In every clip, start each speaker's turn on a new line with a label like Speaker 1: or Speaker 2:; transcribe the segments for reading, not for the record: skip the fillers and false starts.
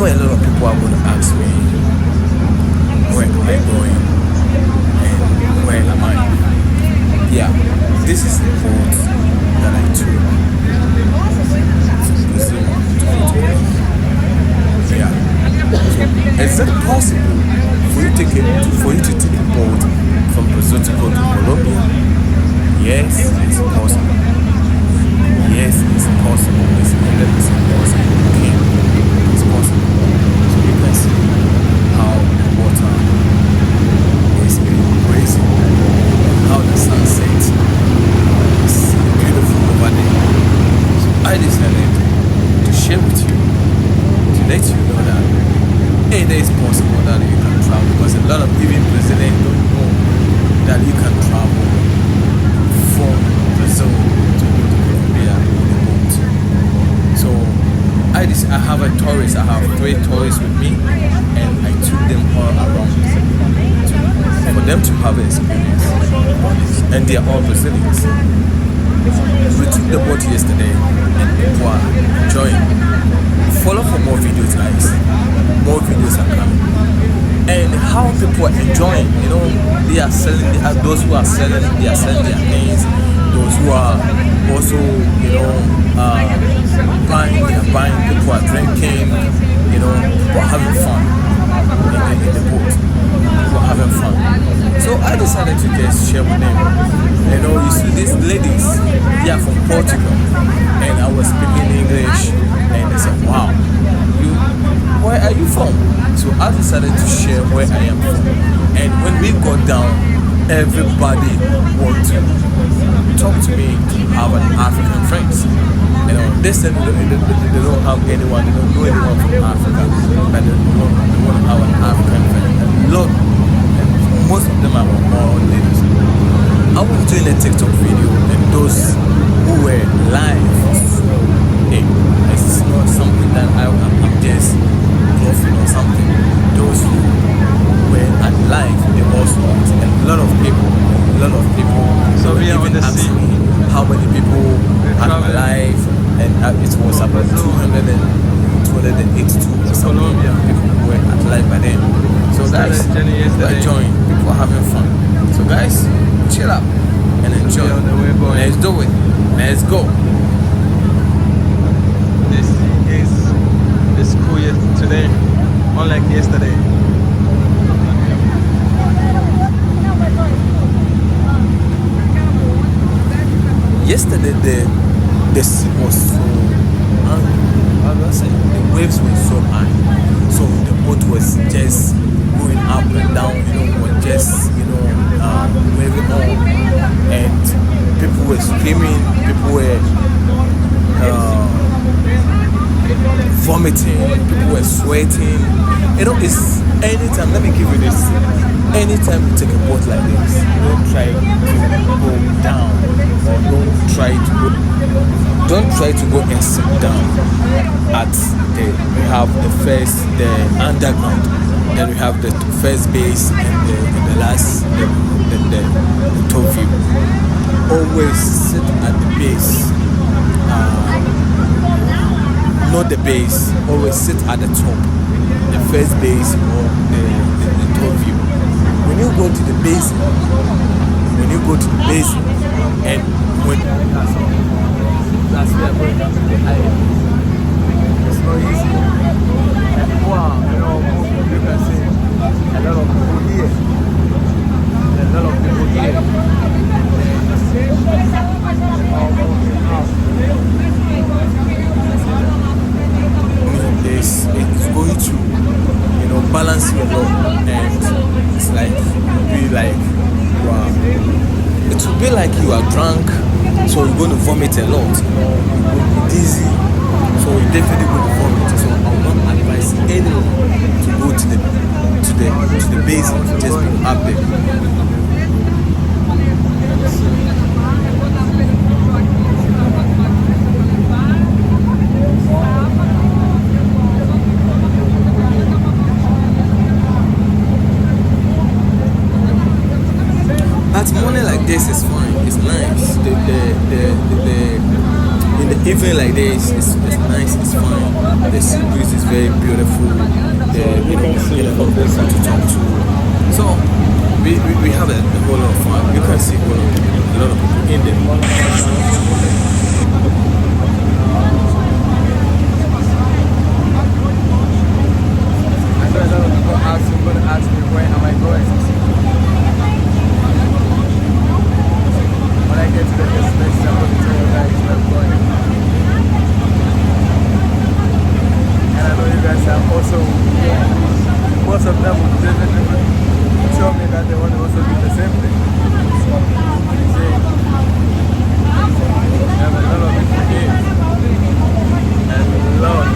Speaker 1: know a lot of people are going to ask me, where am I going and where am I? Yeah, this is the boat that I took from Brazil to Portugal. Yeah. So, is it possible for you to take a boat from Brazil to go to Colombia? Yes, it's possible. Yes, it's possible. It's 100% possible. Okay, it's possible. So you can see how the water is crazy and how the sun sets. It's beautiful over there. So I decided to share with you, to let you know that it is possible that you can travel, because a lot of even Brazilians don't know that you can travel from Brazil to go to Colombia on a boat. So I have a tourist. I have 3 tourists with me, and I took them all around for them to have an experience. And they are all Brazilians. We took the boat yesterday, and people are enjoying. Follow for more videos, guys. More videos are coming. And how people are enjoying, they are selling. Those who are selling, they are selling their things. Those who are also, buying, they are buying. People are drinking. People are having fun in the boat. People are having fun. So I decided to just share with them. You see these ladies, they are from Portugal, and I was speaking English, and they said, "Wow, where are you from?" So I decided to share where I am from. And when we got down, everybody wanted to talk to me to have an African friends. They said they don't have anyone, they don't know anyone from Africa, but they want to have an African friend. And look, most of them are more ladies. I was doing a TikTok video, and those who were live, it's not something that I'm just bluffing or something. Those who were at live, they also want, and a lot of people.
Speaker 2: So we are on the sea.
Speaker 1: How many people at my live, and it was about 282 or something.
Speaker 2: Colombia.
Speaker 1: People were at live by then. So guys, we are enjoying. People are having fun. So guys, chill up and enjoy.
Speaker 2: On the way going.
Speaker 1: Let's do it. Let's go.
Speaker 2: This is the school today, unlike yesterday.
Speaker 1: Yesterday the sea was so the waves were so high, so the boat was just going up and down, was just waving on, and people were screaming, people were vomiting, people were sweating. It's anytime, let me give you this, anytime you take a boat like this, don't try to go down, or don't try to go and sit down at we have the underground, then we have the first base, and the last, the top view. Always sit at the base, not the base, always sit at the top, the first base or the top view. When you go to the base, and when that's where we're going to the island, it's not easy. And wow, you can see a lot of people here. It's going to balance you a lot, and it's like wow. It will be like you are drunk, so you're going to vomit a lot. You're going to be dizzy, so you're definitely going to vomit. So I will not advise anyone to go to the basin, to just be up there. But morning like this is fine. It's nice. In the evening like this, it's nice. It's fine. The sea breeze is very beautiful.
Speaker 2: you can see
Speaker 1: get a lot
Speaker 2: from
Speaker 1: of
Speaker 2: this
Speaker 1: people to
Speaker 2: side.
Speaker 1: talk to. So we have a whole lot of fun. You can see a lot of people in there.
Speaker 2: I know a lot of people going to ask me where am I going. When I get to the destination, I'm going to tell you guys where I'm going. And I know you guys have also, most of them tell me that they want to also do the same thing. See, I have a lot of people here. And a lot.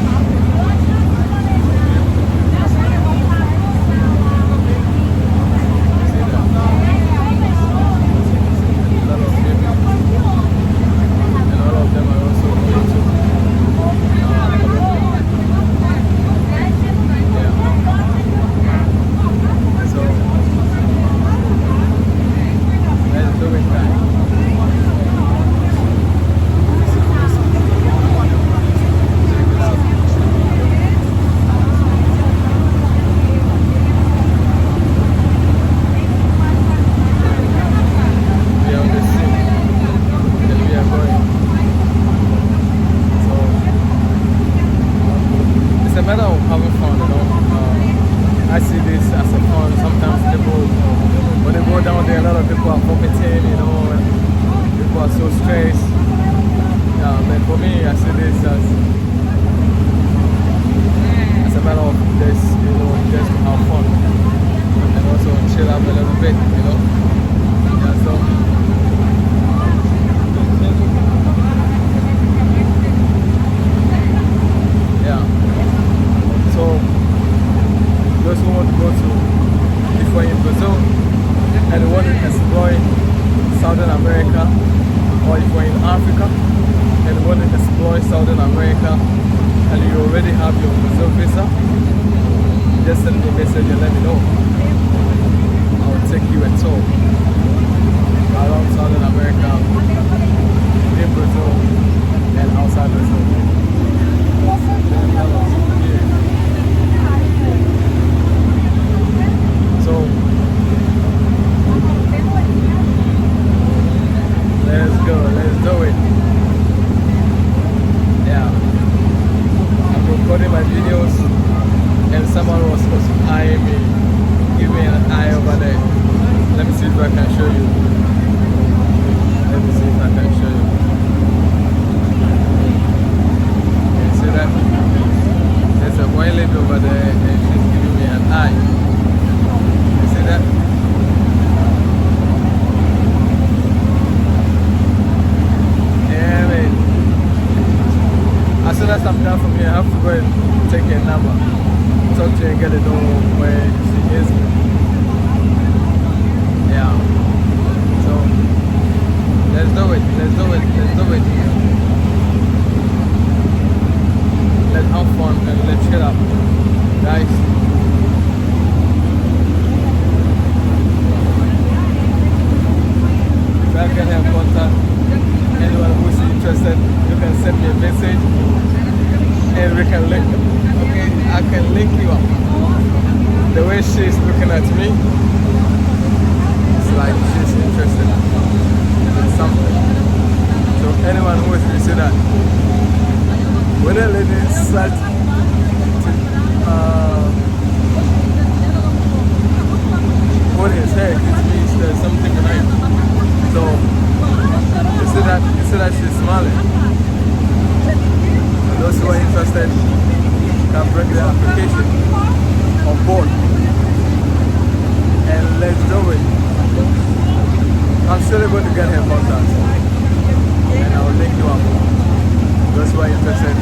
Speaker 2: I see this as a fun. Sometimes people, when they go down there, a lot of people are vomiting, you know, and people are so stressed. But for me, I see this as a matter of this, you know, just to have fun and also chill out a little bit, you know. Yeah, so. Yeah. So. Those who want to go to, if we're in Brazil and you want to explore Southern America, or if we're in Africa and you want to explore Southern America and you already have your Brazil visa, just send me a message and let me know. I will take you a tour around Southern America, in Brazil and outside Brazil. So let's go, let's do it. Yeah, I'm recording my videos and someone was supposed to eye me, give me an eye over there. Let me see if I can show you. Let me see if I can show you. Can you see that? There's a white lady over there and she's giving me an eye. That. Yeah, man. As soon as I'm done from here, I have to go and take a number, talk to her and get to know where she is. Yeah. So let's do it. Let's do it. Let's do it. Let's have fun and let's chill out, guys. I can have contact. Anyone who's interested, you can send me a message and we can link. Okay, I can link you up. The way she's looking at me, it's like she's interested in something. So anyone who is interested, that when a lady starts to hold his head, it means there's something behind. So you see that she's smiling. And those who are interested can bring their application on board. And let's do it. I'm still going to get her contact. And I will link you up. Those who are interested.